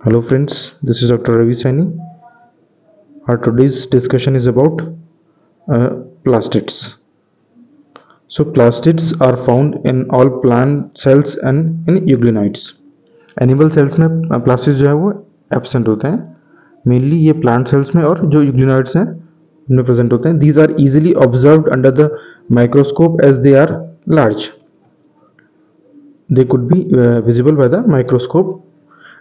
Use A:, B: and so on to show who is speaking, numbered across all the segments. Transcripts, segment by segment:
A: Hello friends, this is Dr. Ravi Saini. Our today's discussion is about plastids. So plastids are found in all plant cells and in euglenites. Animal cells में plastids जो है वो absent होते हैं. Mainly ये plant cells में और जो euglenites हैं उनमें present होते हैं. These are easily observed under the microscope as they are large. They could be visible by the microscope.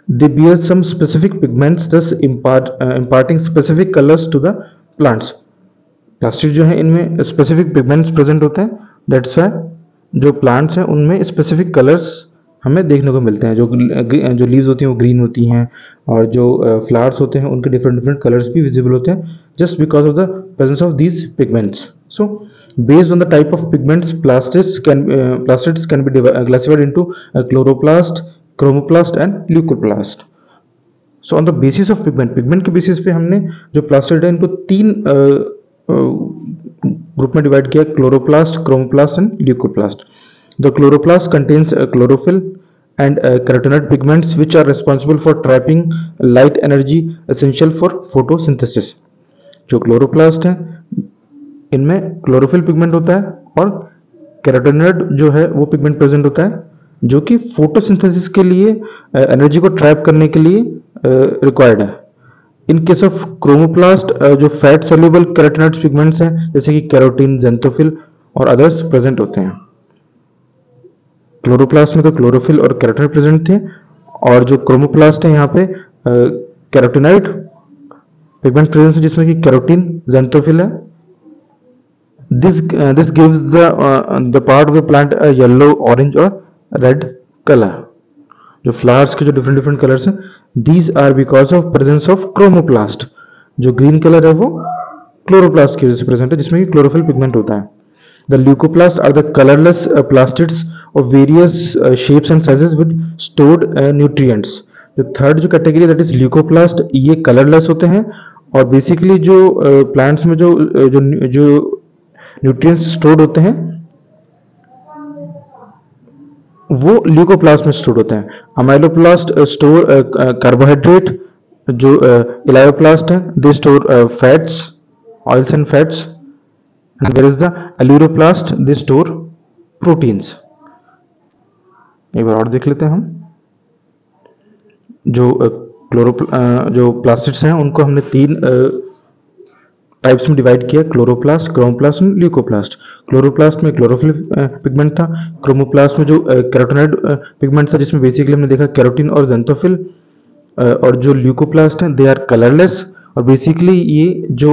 A: They bear some specific pigments, thus imparting specific colors to the plants. Plastid जो है इनमें specific pigments present होते हैं. That's why जो plants हैं उनमें specific colours हमें देखने को मिलते हैं. जो लीव्स होती हैं वो ग्रीन होती हैं और जो फ्लावर्स होते हैं उनके डिफरेंट कलर्स भी विजिबल होते हैं just because of the presence of these pigments. So based on the type of pigments, plastids can be classified into chloroplast, chromoplast and leucoplast. So on the basis of pigment के basis पे हमने जो plastid है इनको तीन group में divide किया: chloroplast, chromoplast and leucoplast. The chloroplast contains chlorophyll and carotenoid pigments which are responsible for trapping light energy essential for photosynthesis. जो क्लोरोप्लास्ट है इनमें क्लोरोफिल पिगमेंट होता है और कैरोटेनॉइड जो है वो पिगमेंट प्रेजेंट होता है जो कि फोटोसिंथेसिस के लिए एनर्जी को ट्रैप करने के लिए रिक्वायर्ड है. इन केस ऑफ क्रोमोप्लास्ट जो फैट सोल्यूबल कैरोटेनॉइड पिगमेंट्स हैं जैसे कि कैरोटीन, ज़ेंथोफिल और अदर्स प्रेजेंट होते हैं. क्लोरोप्लास्ट में तो क्लोरोफिल और कैरोटेनॉइड प्रेजेंट थे और जो क्रोमोप्लास्ट है यहाँ पे कैरोटेनॉइड पिगमेंट प्रेजेंट है जिसमें कि कैरोटीन, ज़ेंथोफिल है. This gives the part of the plant a yellow, orange or red color. जो flowers के जो different colors हैं these are because of presence of chromoplast. जो green color है वो chloroplast की वजह से present है जिसमें कि chlorophyll pigment होता है. The leucoplasts are the colorless plastids of various shapes and sizes with stored nutrients. जो third जो category that is leucoplast ये colorless होते हैं और basically जो plants में जो न्यूट्रिएंट्स स्टोर्ड होते हैं वो ल्यूकोप्लास्ट में स्टोर होते हैं. Amyloplast store carbohydrate. जो इलायोप्लास्ट है they store fats, oils and fats. And where is the aleuroplast they store proteins. एक बार और देख लेते हैं हम. जो प्लास्टिड्स हैं उनको हमने तीन टाइप्स में डिवाइड किया: chloroplast, chromoplast and leucoplast. Chloroplast में क्लोरोफिल पिगमेंट था. क्रोमोप्लास्ट में जो कैरोटेनॉइड पिगमेंट था जिसमें बेसिकली हमने देखा कैरोटीन और ज़ेंथोफिल. और जो ल्यूकोप्लास्ट हैं दे आर कलरलेस और बेसिकली ये जो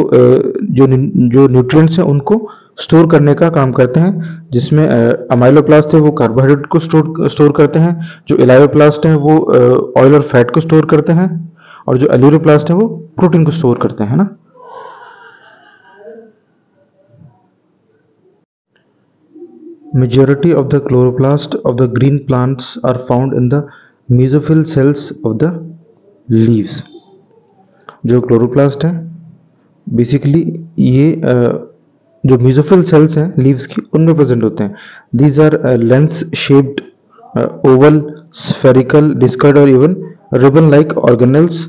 A: न्यूट्रिएंट्स हैं उनको स्टोर करने का काम करते हैं. जिसमें अमाइलोप्लास्ट है वो कार्बोहाइड्रेट को स्टोर करते हैं. जो इलायोप्लास्ट है वो ऑयल और फैट को स्टोर करते हैं और जो एल्यूरोप्लास्ट है वो प्रोटीन को स्टोर करते हैं ना. Majority of the chloroplast of the green plants are found in the mesophyll cells of the leaves. जो क्लोरोप्लास्ट है बेसिकली ये जो mesophyll cells हैं लीव्स की उनमें प्रेजेंट होते हैं. These are lens shaped, oval, spherical, discoid or even ribbon like organelles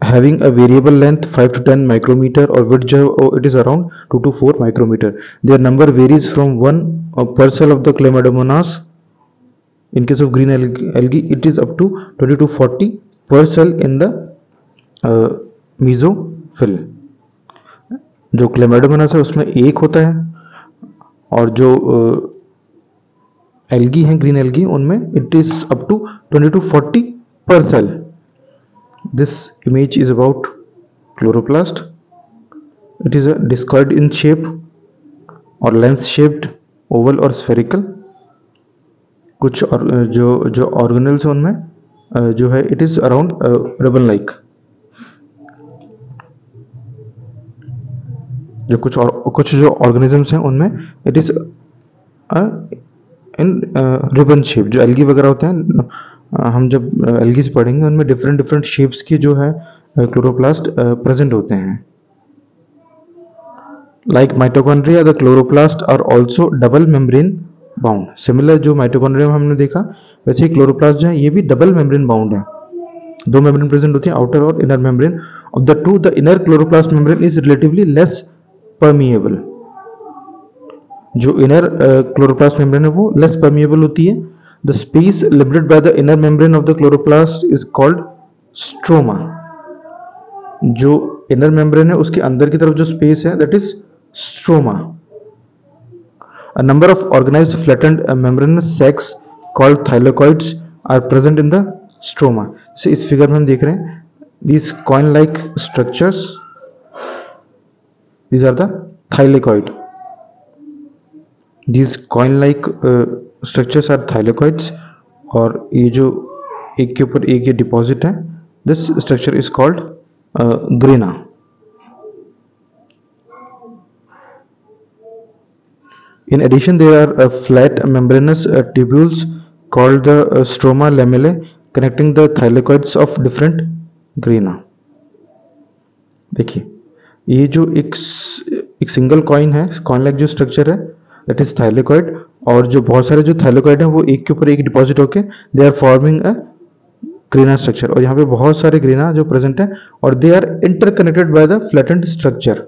A: having a variable length 5 to 10 micrometer or width जो है it is around 2 to 4 micrometer. Their number varies from 1 per cell of the Chlamydomonas. In case of green algae it is up to 20 to 40 per cell in the mesophyll. जो Chlamydomonas है उसमें एक होता है और जो algae हैं green algae उनमें it is up to 20 to 40 per cell. This image is about chloroplast. It is a discoid in shape or lens shaped, oval or spherical. कुछ और जो organelles हैं उनमें जो है it is around ribbon like. जो कुछ जो organisms हैं उनमें it is in ribbon shape. जो algae वगैरह होते हैं हम जब एल्गीज पढ़ेंगे उनमें डिफरेंट शेप्स की जो है क्लोरोप्लास्ट प्रेजेंट होते हैं. Like mitochondria the chloroplast are also double membrane bound. Similar जो माइटोकॉन्ड्रिया में हमने देखा वैसे ही क्लोरोप्लास्ट जो है ये भी डबल मेम्ब्रेन बाउंड है. दो मेम्ब्रेन प्रेजेंट होती है, आउटर और inner membrane. Of the two the inner chloroplast membrane is relatively less permeable. जो इनर क्लोरोप्लास्ट मेम्ब्रेन है वो लेस परमिएबल होती है। The space limited by the inner membrane of the chloroplast is called stroma. जो inner membrane है उसके अंदर की तरफ जो स्पेस है that is stroma. A number of organized flattened membranous sacs called thylakoids are present in the stroma. So इस figure में हम देख रहे हैं these coin-like structures, these are the thylakoid. These coin-like structures are thylakoids और ये जो एक के ऊपर एक ये डिपॉजिट है, this structure is called grena. In addition, there are flat membranous tubules called the stroma lamellae connecting the thylakoids of different grena. देखिए ये जो एक सिंगल कॉइन है, कॉइन लाइक जो स्ट्रक्चर है दैट इज थाइलेकॉइड, और जो बहुत सारे जो थाइलेकॉइड हैं वो एक के ऊपर एक डिपॉजिट होके they are forming a grana structure. और यहाँ पे बहुत सारे ग्रेना जो प्रेजेंट है और they are interconnected by the flattened structure.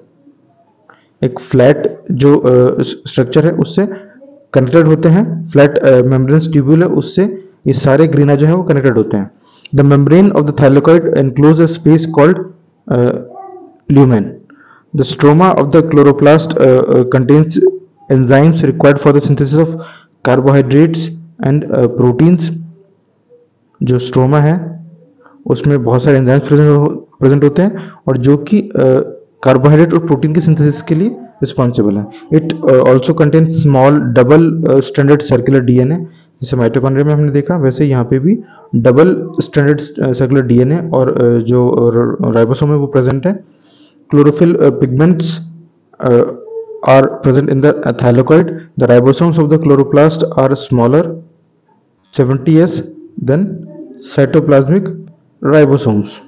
A: एक फ्लैट जो स्ट्रक्चर है उससे कनेक्टेड होते हैं, फ्लैट मेम्ब्रेनस ट्यूब्यूल है उससे ये सारे ग्रीना जो है वो कनेक्टेड होते हैं। The membrane of the thylakoid enclose a space called lumen. The stroma of the chloroplast contains enzymes required for the synthesis of carbohydrates and proteins. जो स्ट्रोमा है उसमें बहुत सारे एंजाइम्स प्रेजेंट होते हैं और जो कि कार्बोहाइड्रेट और प्रोटीन की सिंथेसिस के लिए रिस्पॉन्सिबल है। It also contain small double standard circular DNA, जैसे माइटोकॉन्ड्रिया में हमने देखा वैसे यहाँ पे भी डबल स्टैंडर्ड सर्कुलर डीएनए और जो राइबोसोम है वो प्रेजेंट है। Chlorophyll pigments are present in the thylakoid. The ribosomes of the chloroplast are smaller 70s then cytoplasmic ribosomes.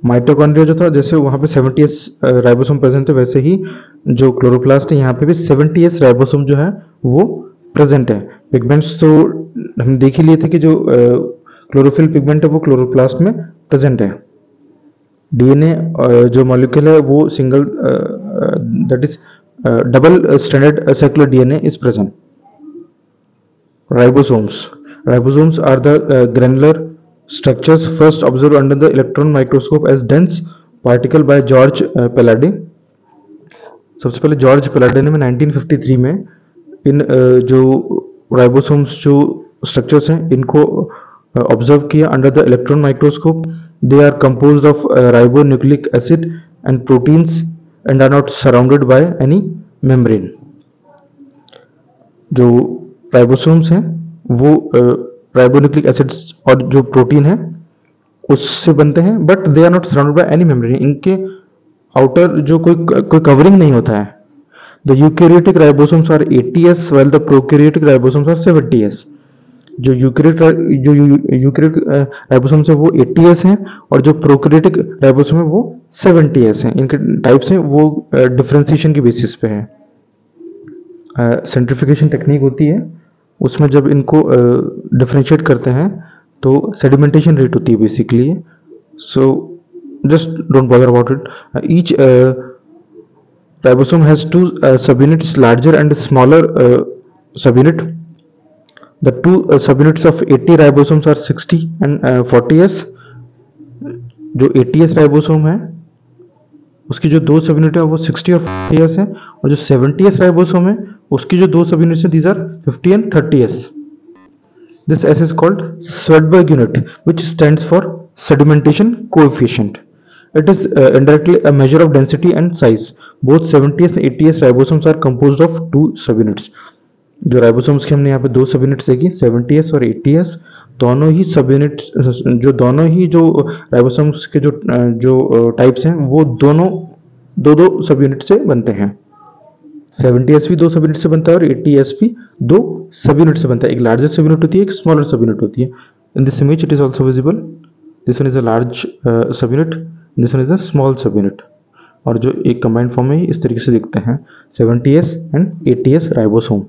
A: Mitochondria जो था जैसे वहां पे 70s राइबोसोम प्रेजेंट है, वैसे ही जो क्लोरोप्लास्ट है यहाँ पे भी 70s राइबोसोम जो है वो प्रेजेंट है। पिगमेंट्स तो हम देख ही लिए थे कि जो क्लोरोफिल पिगमेंट है वो क्लोरोप्लास्ट में प्रेजेंट है। डीएनए जो मॉलिक्यूल है वो single that is double standard circular DNA is present. Ribosomes are the granular structures first observed under the electron microscope as dense particle by George Palade. सबसे पहले George पेलाडे ने 1953 में इन जो राइबोसोम्स जो स्ट्रक्चर्स हैं इनको ऑब्जर्व किया under the electron microscope. They are composed of ribonucleic acid and proteins and are not surrounded by any membrane. जो राइबोसोम्स हैं वो राइबोन्यूक्लिक एसिड और जो प्रोटीन है उससे बनते हैं, but they are not surrounded by any membrane. इनके आउटर जो कोई कवरिंग नहीं होता है। The eukaryotic ribosomes are 80s while the prokaryotic ribosomes are 70s। जो यूकैरियोटिक राइबोसोम्स है वो 80s हैं और जो प्रोकैरियोटिक राइबोसोम है वो 70s हैं। इनके टाइप्स हैं वो डिफरेंशिएशन की बेसिस पे है। सेंट्रीफिकेशन टेक्निक होती है उसमें जब इनको डिफरेंशिएट करते हैं तो सेडिमेंटेशन रेट होती है basically. So just don't bother about it. Each ribosome has two subunits, larger and smaller subunit. The two subunits of 80 ribosomes are 60 and 40s। जो 80s राइबोसोम है उसकी जो दो सबयूनिट है वो 60 और 40s है, और जो 70s राइबोसोम है उसकी जो दो सबयूनिट्स है these are 50 and 30s। This S is called Swedberg unit, which stands for sedimentation coefficient. It is indirectly a measure of density and size. Both 70s and 80s ribosomes are composed of two subunits. जो ribosomes के हमने यहाँ पे दो subunits देखी, 70s और 80s, दोनों ही subunits, दोनों ही जो ribosomes के जो types हैं वो दोनों दो subunit से बनते हैं। 70s भी दो सब यूनिट से बनता है और 80s भी दो सब यूनिट से बनता है। एक लार्जर सब यूनिट होती है, एक स्मॉलर सब यूनिट होती है। In this image it is also visible, this one is a large सब unit, this one is a small सब यूनिट, और जो एक कंबाइंड फॉर्म में इस तरीके से दिखते हैं 70s एंड 80s राइबोसोम।